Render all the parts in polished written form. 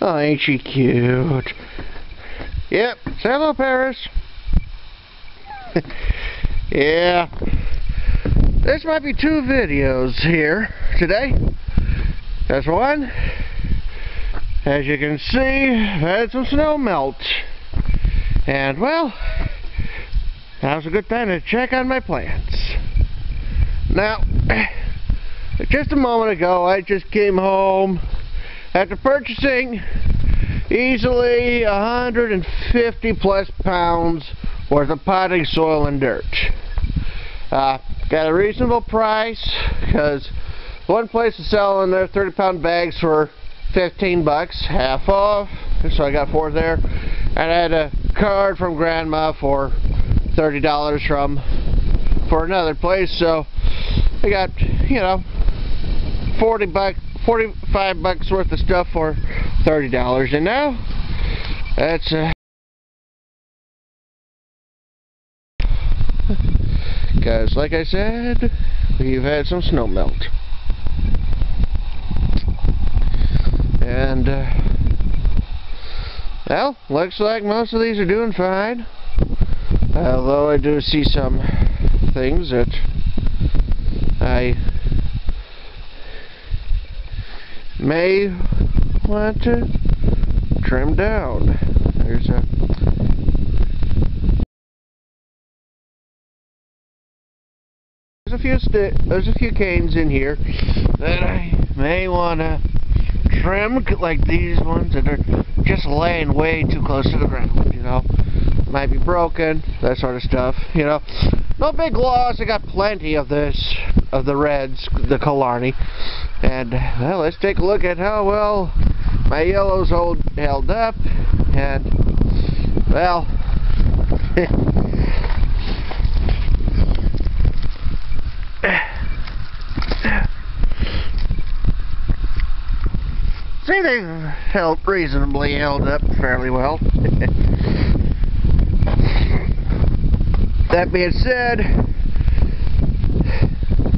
Oh, ain't she cute? Yep, say hello, Paris. Yeah. This might be 2 videos here today. That's one. As you can see, I've had some snow melt. And, well, now's a good time to check on my plants. Now, just a moment ago, I just came home after purchasing easily 150 plus pounds worth of potting soil and dirt. Got a reasonable price because one place is selling their 30-pound bags for 15 bucks, half off, so I got 4 there. And I had a card from Grandma for $30 for another place, so I got, you know, 45 bucks worth of stuff for $30. And now that's because, like I said, we've had some snow melt. And, well, looks like most of these are doing fine. Although I do see some things that I may want to trim down. There's a few canes in here that I may want to trim, like these ones that are just laying way too close to the ground, you know. Might be broken, that sort of stuff, you know. No big loss. I got plenty of this, of the reds, the Killarney. And, well, let's take a look at how well my yellows held up. And, well, see, they've reasonably held up fairly well. That being said,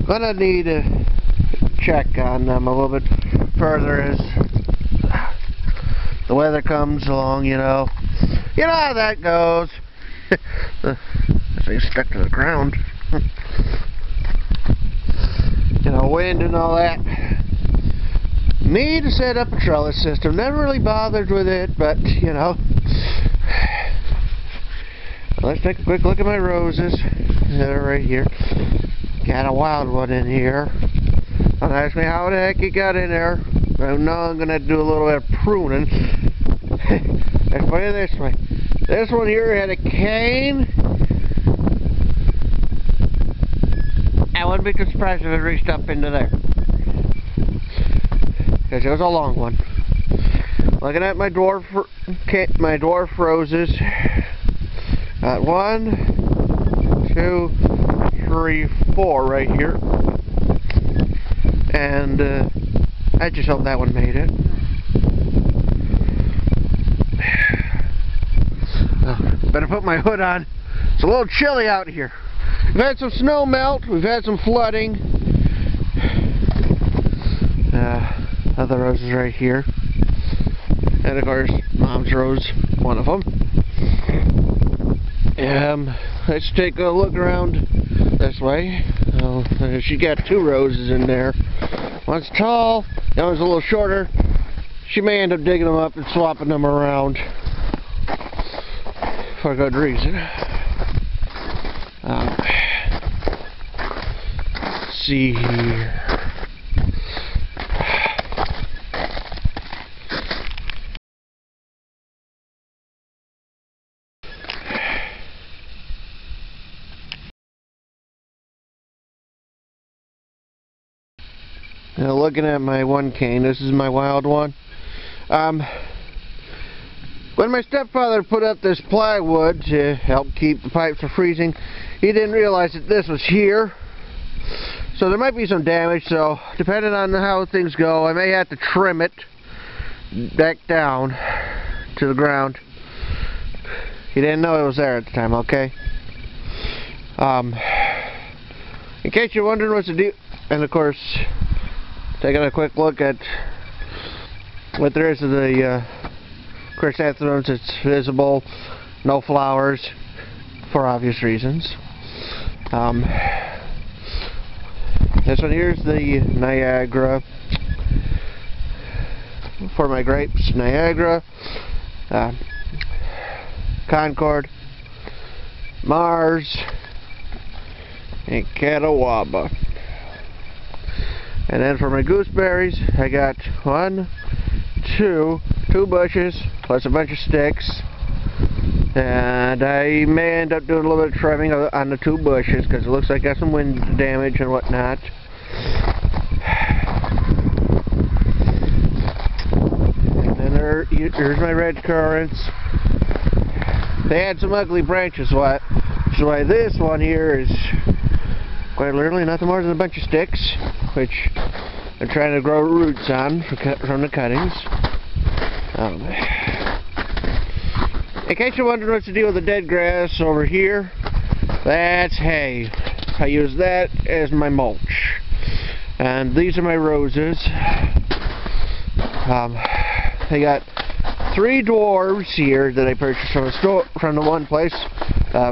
gonna need to check on them a little bit further as the weather comes along, you know. You know how that goes. The thing's stuck to the ground. You know, wind and all that. Me to set up a trellis system. Never really bothered with it, but, you know. Let's take a quick look at my roses. They're right here. Got a wild one in here. Don't ask me how the heck he got in there. I know I'm going to do a little bit of pruning. Let's put it this way. This one here had a cane. I wouldn't be too surprised if it reached up into there. Because it was a long one. Looking at my dwarf roses. Got 1, 2, 3, 4 right here. And I just hope that one made it. Better put my hood on. It's a little chilly out here. We've had some snow melt. We've had some flooding. Other roses right here. And of course, Mom's rose, one of them. Let's take a look around this way. She got 2 roses in there. One's tall, the other's a little shorter. She may end up digging them up and swapping them around for a good reason. Let's see here. Now, looking at my one cane, this is my wild one. When my stepfather put up this plywood to help keep the pipes from freezing, he didn't realize that this was here. So there might be some damage, so depending on how things go, I may have to trim it back down to the ground. He didn't know it was there at the time, okay? In case you're wondering what's the deal, and of course, taking a quick look at But there is the chrysanthemums. It's visible, no flowers, for obvious reasons. This one here is the Niagara. For my grapes, Niagara, Concord, Mars, and Catawba. And then for my gooseberries, I got two bushes plus a bunch of sticks. And I may end up doing a little bit of trimming on the 2 bushes because it looks like I got some wind damage and whatnot. And then here's my red currants. They had some ugly branches, which is why this one here is quite literally nothing more than a bunch of sticks, which I'm trying to grow roots on from the cuttings. In case you're wondering what's the deal with the dead grass over here, that's hay. I use that as my mulch. And these are my roses. I got 3 dwarves here that I purchased from the store, from the one place,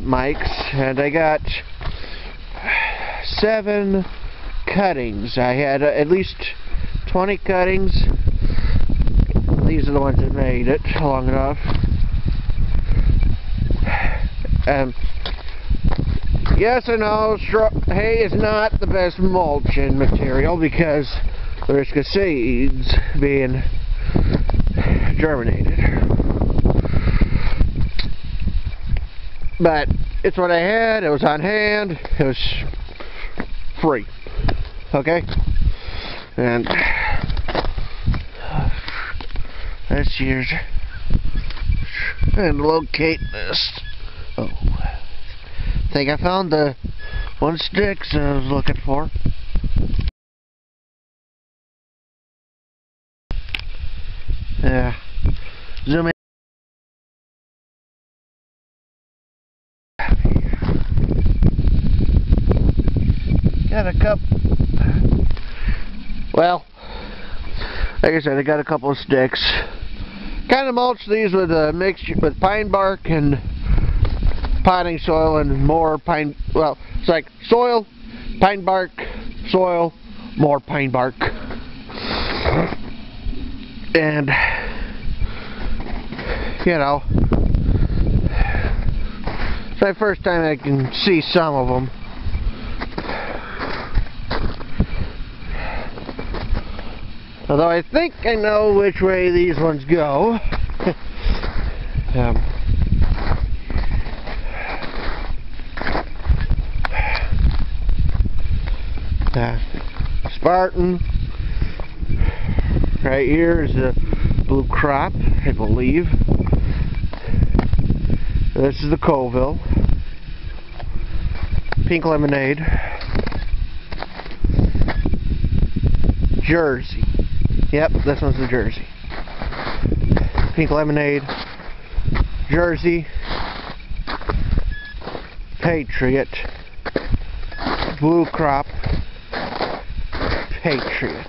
Mike's, and I got 7 cuttings. I had at least 20 cuttings. These are the ones that made it long enough. Yes, I know hay is not the best mulching material because the risk of seeds being germinated. But it's what I had, it was on hand, it was free. Okay? And this year's and locate this. Oh, I think I found the 1 sticks I was looking for. Yeah, zoom in. Got a couple. Well, like I said, I got a couple of sticks. Kind of mulch these with a mixture with pine bark and potting soil and more pine. Well, it's like soil, pine bark, soil, more pine bark. And you know, it's my first time I can see some of them. Although I think I know which way these ones go. Spartan. Right here is the blue crop, I believe. This is the Colville. Pink lemonade. Jersey. Yep, this one's the Jersey. Pink lemonade. Jersey. Patriot. Blue crop. Patriot.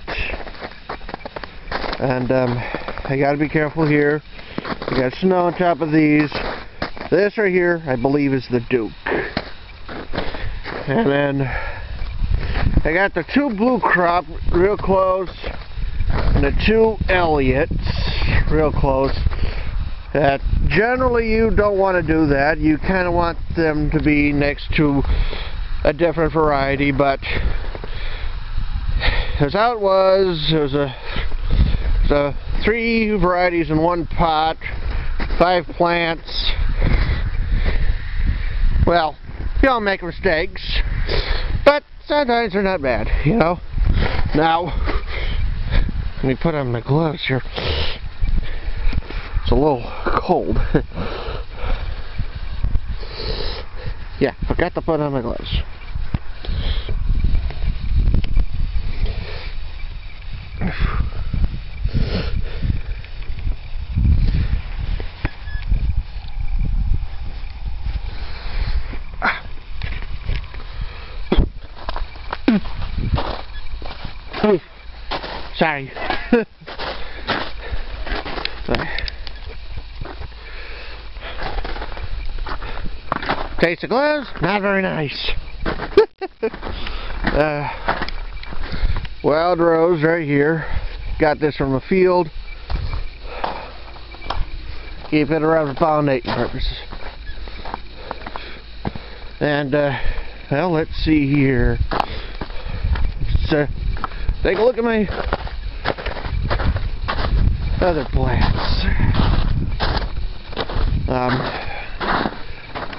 And I gotta be careful here. I got snow on top of these. This right here, I believe, is the Duke. And then I got the 2 blue crop real close, and the 2 Elliots real close. That generally you don't want to do that. You kind of want them to be next to a different variety, but that's how it was. It was a 3 varieties in 1 pot, 5 plants. Well, you all make mistakes, but sometimes they're not bad, you know. Now, let me put on my gloves here. It's a little cold. Yeah, forgot to put on my gloves. Sorry. Taste the gloves? Not very nice. Wild rose right here. Got this from a field. Keep it around for pollinating purposes. And, well, let's see here. Let's take a look at my other plants.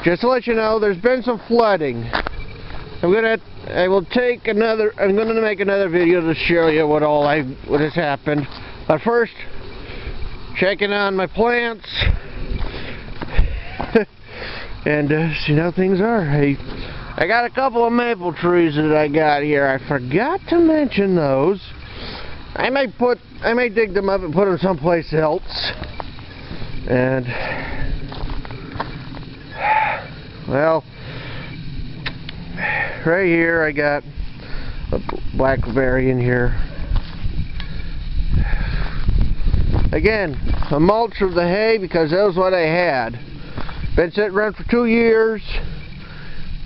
Just to let you know, there's been some flooding. I'm gonna make another video to show you what has happened. But first, checking on my plants and see how things are. I got a couple of maple trees that I got here. I forgot to mention those. I may dig them up and put them someplace else. And well, right here I got a blackberry in here. Again, a mulch of the hay because that was what I had. Been sitting around for 2 years.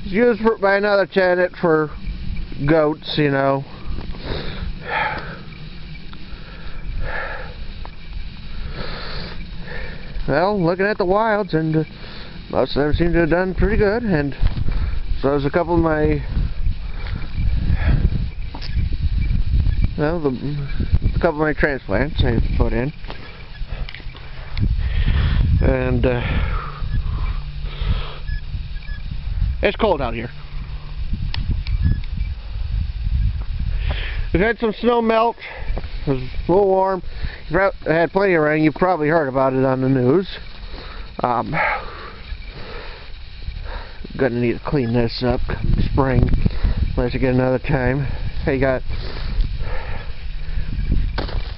It's used by another tenant for goats, you know. Well, looking at the wilds, and most of them seem to have done pretty good, and so there's a couple of my, well, a couple of my transplants I put in, and it's cold out here. We've had some snow melt. It was a little warm. I had plenty of rain. You probably heard about it on the news. Gonna need to clean this up come spring, unless I get another time. I got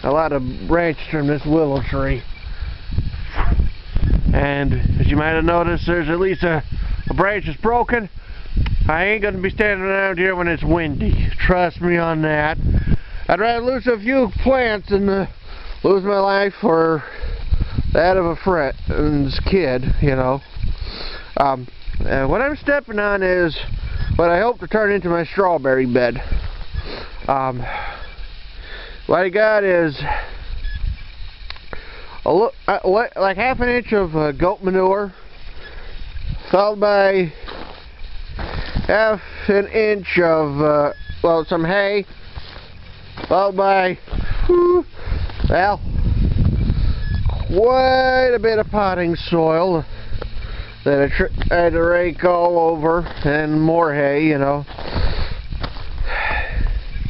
a lot of branches from this willow tree, and as you might have noticed, there's at least a branch that's broken. I ain't gonna be standing around here when it's windy. Trust me on that. I'd rather lose a few plants than lose my life or that of a friend and his kid, you know. What I'm stepping on is what I hope to turn into my strawberry bed. What I got is like half an inch of goat manure, followed by half an inch of well, some hay, followed by well, quite a bit of potting soil that I had to rake all over, and more hay, you know.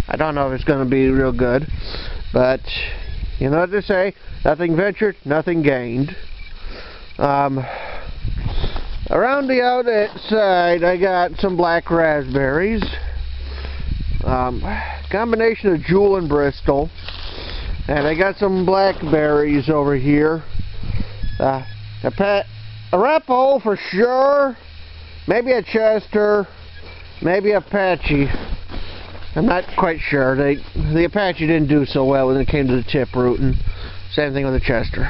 I don't know if it's going to be real good, but you know what they say, nothing ventured, nothing gained. Around the outside I got some black raspberries, combination of Jewel and Bristol, and I got some blackberries over here. Arapaho for sure, maybe a Chester, maybe Apache. I'm not quite sure. The Apache didn't do so well when it came to the tip root, and same thing with the Chester.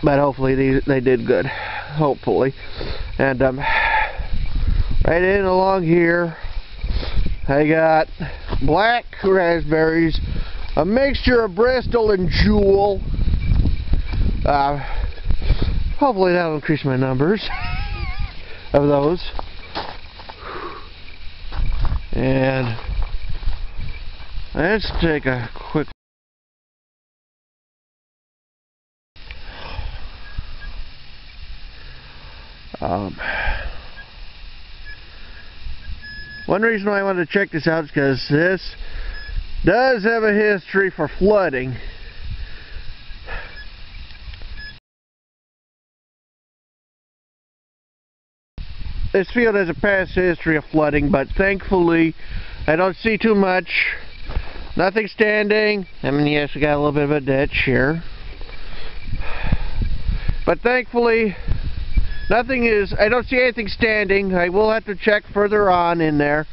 But hopefully they did good. Hopefully. And right in along here, I got black raspberries, a mixture of Bristol and Jewel. Hopefully that'll increase my numbers of those. And let's take a quick one reason why I wanted to check this out is because this does have a history for flooding. This field has a past history of flooding, but thankfully I don't see too much. Nothing standing. I mean, yes, we got a little bit of a ditch here, but thankfully nothing is, I don't see anything standing. I will have to check further on in there,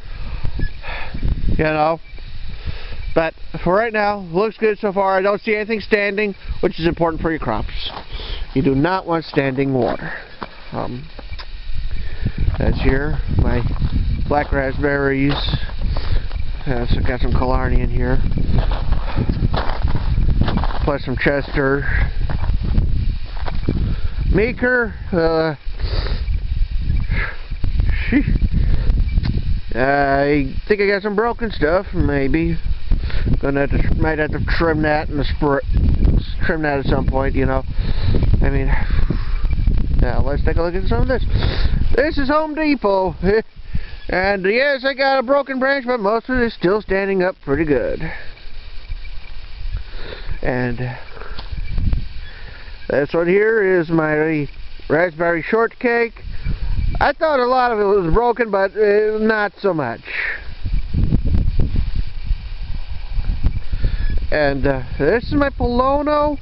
you know, but for right now, looks good so far. I don't see anything standing, which is important for your crops. You do not want standing water. That's here, my black raspberries. So got some Killarney in here, plus some Chester. Meeker, I think I got some broken stuff. Maybe might have to trim that in the trim that at some point. You know, I mean, now let's take a look at some of this. This is Home Depot, and yes, I got a broken branch, but most of it is still standing up pretty good. And this one here is my raspberry shortcake. I thought a lot of it was broken, but not so much. And this is my Polono.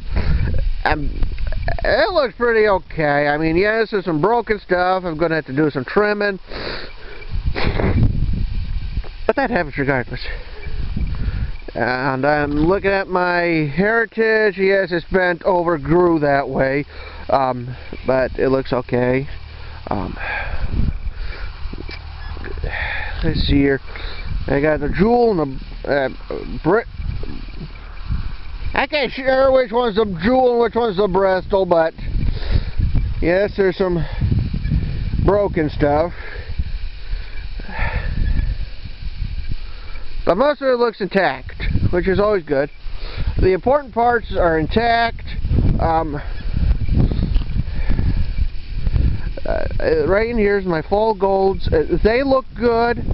It looks pretty okay. I mean, yes, there's some broken stuff. I'm going to have to do some trimming. But that happens regardless. And I'm looking at my Heritage. Yes, it's bent over, grew that way. But it looks okay. Let's see here. I got the Jewel and the I can't sure which one's the Jewel and which one's the Bristol, but yes, there's some broken stuff. But most of it looks intact, which is always good. The important parts are intact. Right in here is my fall golds. They look good.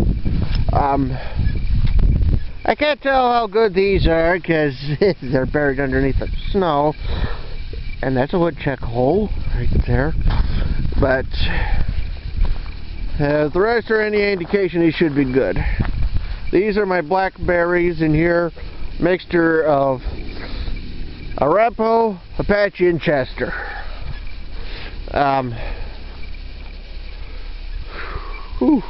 I can't tell how good these are because they're buried underneath the snow. And that's a woodchuck hole right there. But if the rest are any indication, these should be good. These are my blackberries in here. Mixture of Arepo, Apache, and Chester. Whew.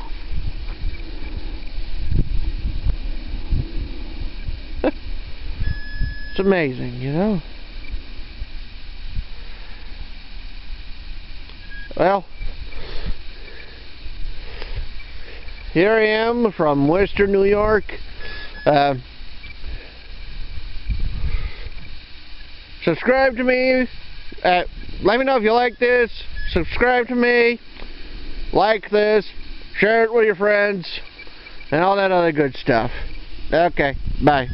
It's amazing, you know. Well, here I am from Western New York. Subscribe to me. Let me know if you like this. Subscribe to me. Like this. Share it with your friends. And all that other good stuff. Okay, bye.